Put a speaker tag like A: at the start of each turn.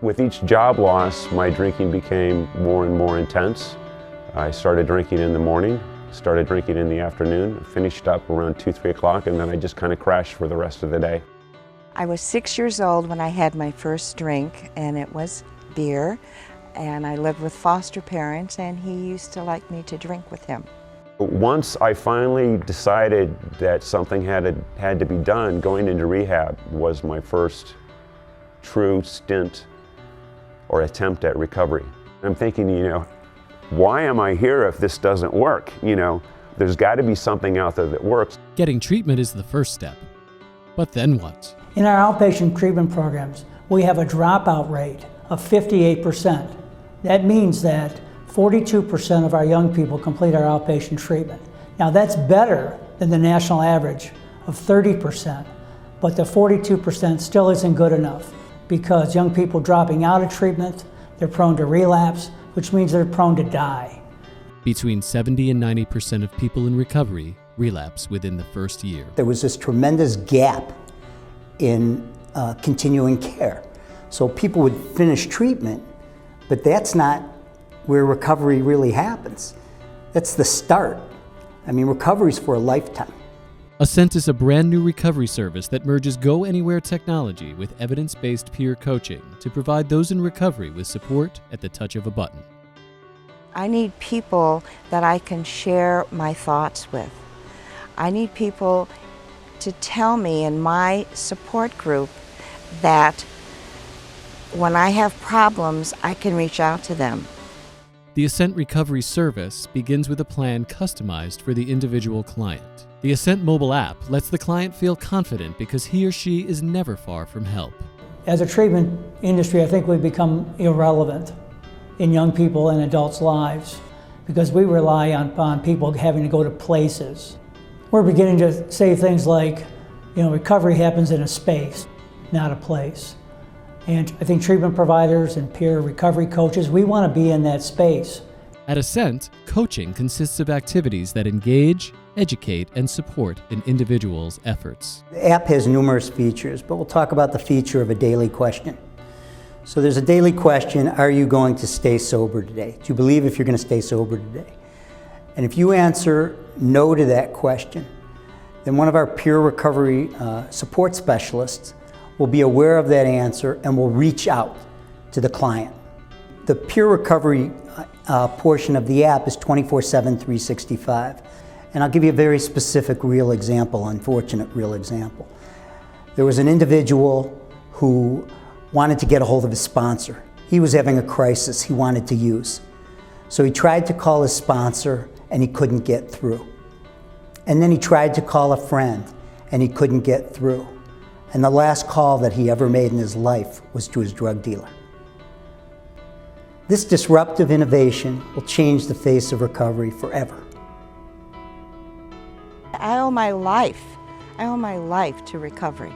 A: With each job loss, my drinking became more and more intense. I started drinking in the morning, started drinking in the afternoon, finished up around 2, 3 o'clock, and then I just kind of crashed for the rest of the day.
B: I was 6 years old when I had my first drink, and it was beer. And I lived with foster parents, and he used to like me to drink with him.
A: Once I finally decided that something had to be done, going into rehab was my first true stint or attempt at recovery. I'm thinking, why am I here if this doesn't work? There's got to be something out there that works.
C: Getting treatment is the first step. But then what?
D: In our outpatient treatment programs, we have a dropout rate of 58%. That means that 42% of our young people complete our outpatient treatment. Now that's better than the national average of 30%, but the 42% still isn't good enough because young people dropping out of treatment, they're prone to relapse, which means they're prone to die.
C: Between 70 and 90% of people in recovery relapse within the first year.
E: There was this tremendous gap in continuing care. So people would finish treatment, but that's not where recovery really happens. That's the start. Recovery is for a lifetime.
C: Ascent is a brand new recovery service that merges Go Anywhere technology with evidence-based peer coaching to provide those in recovery with support at the touch of a button.
B: I need people that I can share my thoughts with. I need people to tell me in my support group that when I have problems, I can reach out to them.
C: The Ascent Recovery Service begins with a plan customized for the individual client. The Ascent mobile app lets the client feel confident because he or she is never far from help.
D: As a treatment industry, I think we've become irrelevant in young people and adults' lives because we rely upon people having to go to places. We're beginning to say things like, recovery happens in a space, not a place. And I think treatment providers and peer recovery coaches, we want to be in that space.
C: At Ascent, coaching consists of activities that engage, educate, and support an individual's efforts.
E: The app has numerous features, but we'll talk about the feature of a daily question. So there's a daily question, are you going to stay sober today? Do you believe if you're going to stay sober today? And if you answer no to that question, then one of our peer recovery support specialists will be aware of that answer and will reach out to the client. The peer recovery portion of the app is 24/7, 365. And I'll give you a very specific real example, unfortunate real example. There was an individual who wanted to get a hold of his sponsor. He was having a crisis he wanted to use. So he tried to call his sponsor and he couldn't get through. And then he tried to call a friend and he couldn't get through. And the last call that he ever made in his life was to his drug dealer. This disruptive innovation will change the face of recovery forever.
B: I owe my life to recovery.